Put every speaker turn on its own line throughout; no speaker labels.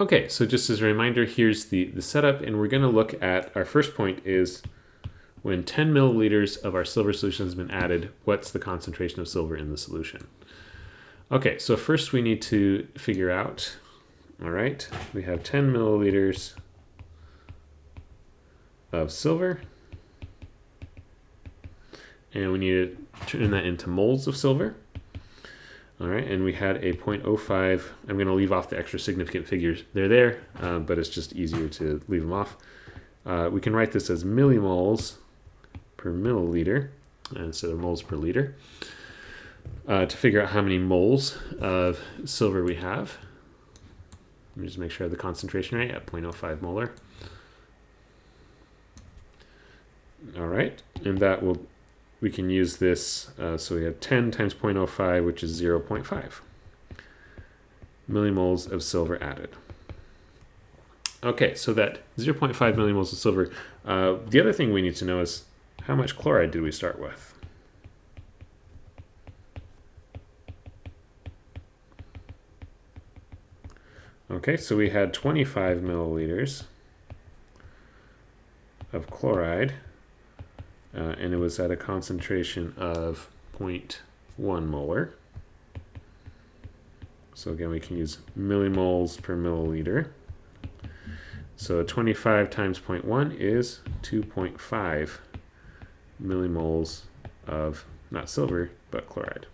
Okay, so just as a reminder, here's the setup, and we're going to look at our first point is when 10 milliliters of our silver solution has been added, what's the concentration of silver in the solution? Okay, so first we need to figure out, all right, we have 10 milliliters of silver, and we need to turn that into moles of silver. All right, and we had a 0.05. I'm going to leave off the extra significant figures. They're there, but it's just easier to leave them off. We can write this as millimoles per milliliter instead of moles per liter to figure out how many moles of silver we have. Let me just make sure I have the concentration right at 0.05 molar. All right, and that will, we can use this, so we have 10 times 0.05, which is 0.5 millimoles of silver added. Okay, so that 0.5 millimoles of silver. The other thing we need to know is how much chloride did we start with? Okay, so we had 25 milliliters of chloride, and it was at a concentration of 0.1 molar. So again, we can use millimoles per milliliter. So 25 times 0.1 is 2.5 millimoles of, not silver, but chloride.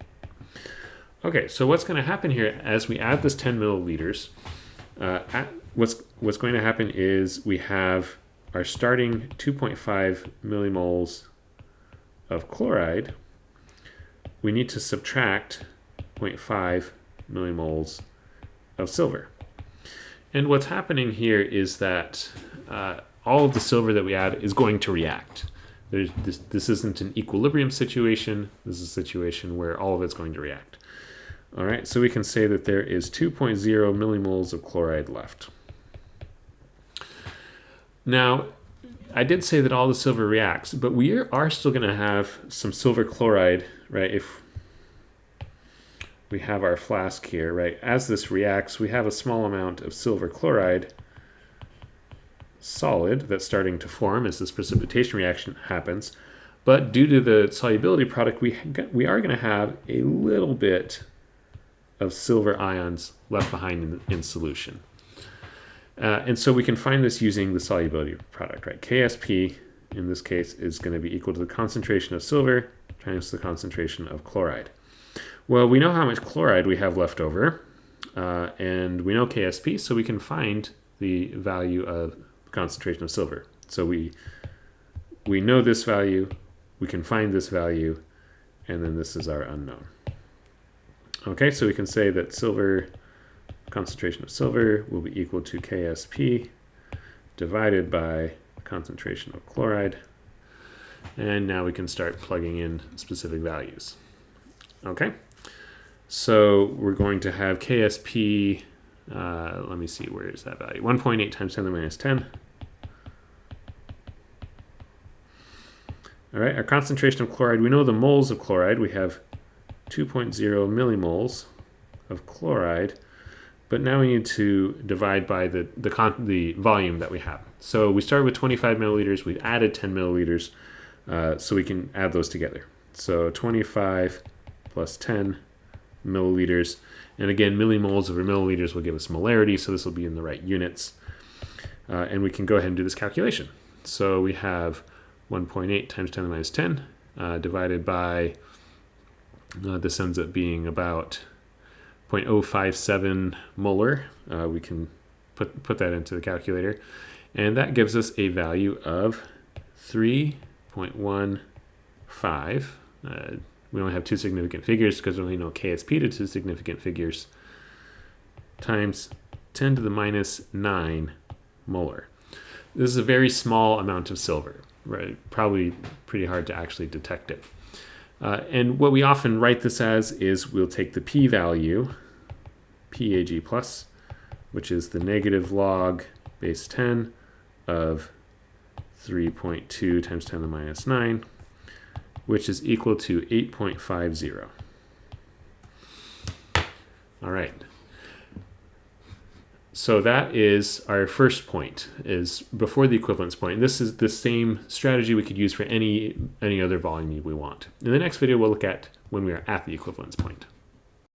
Okay, so what's going to happen here as we add this 10 milliliters, what's going to happen is we have our starting 2.5 millimoles of chloride. We need to subtract 0.5 millimoles of silver. And what's happening here is that all of the silver that we add is going to react. This isn't an equilibrium situation. This is a situation where all of it's going to react. All right, so we can say that there is 2.0 millimoles of chloride left. Now, I did say that all the silver reacts, but we are still going to have some silver chloride, right? If we have our flask here, right? As this reacts, we have a small amount of silver chloride solid that's starting to form as this precipitation reaction happens. But due to the solubility product, we are going to have a little bit of silver ions left behind in solution. And so we can find this using the solubility product, right? KSP, in this case, is going to be equal to the concentration of silver times the concentration of chloride. Well, we know how much chloride we have left over, and we know KSP, so we can find the value of concentration of silver. So we know this value, we can find this value, and then this is our unknown. Okay, so we can say that silver, concentration of silver will be equal to KSP divided by concentration of chloride. And now we can start plugging in specific values. Okay, so we're going to have KSP, let me see, where is that value? 1.8 times 10 to the minus 10. All right, our concentration of chloride, we know the moles of chloride. We have 2.0 millimoles of chloride, but now we need to divide by the volume that we have. So we started with 25 milliliters, we've added 10 milliliters, so we can add those together. So 25 plus 10 milliliters, and again, millimoles over milliliters will give us molarity, so this will be in the right units. And we can go ahead and do this calculation. So we have 1.8 times 10 to the minus 10 divided by, this ends up being about 0.057 molar. We can put that into the calculator, and that gives us a value of 3.15. We only have two significant figures because we only know KSP to two significant figures, times 10 to the minus 9 molar. This is a very small amount of silver, right? Probably pretty hard to actually detect it. And what we often write this as is we'll take the p-value, PAG plus, which is the negative log base 10 of 3.2 times 10 to the minus 9, which is equal to 8.50. All right. So that is our first point, is before the equivalence point. This is the same strategy we could use for any other volume we want. In the next video, we'll look at when we are at the equivalence point.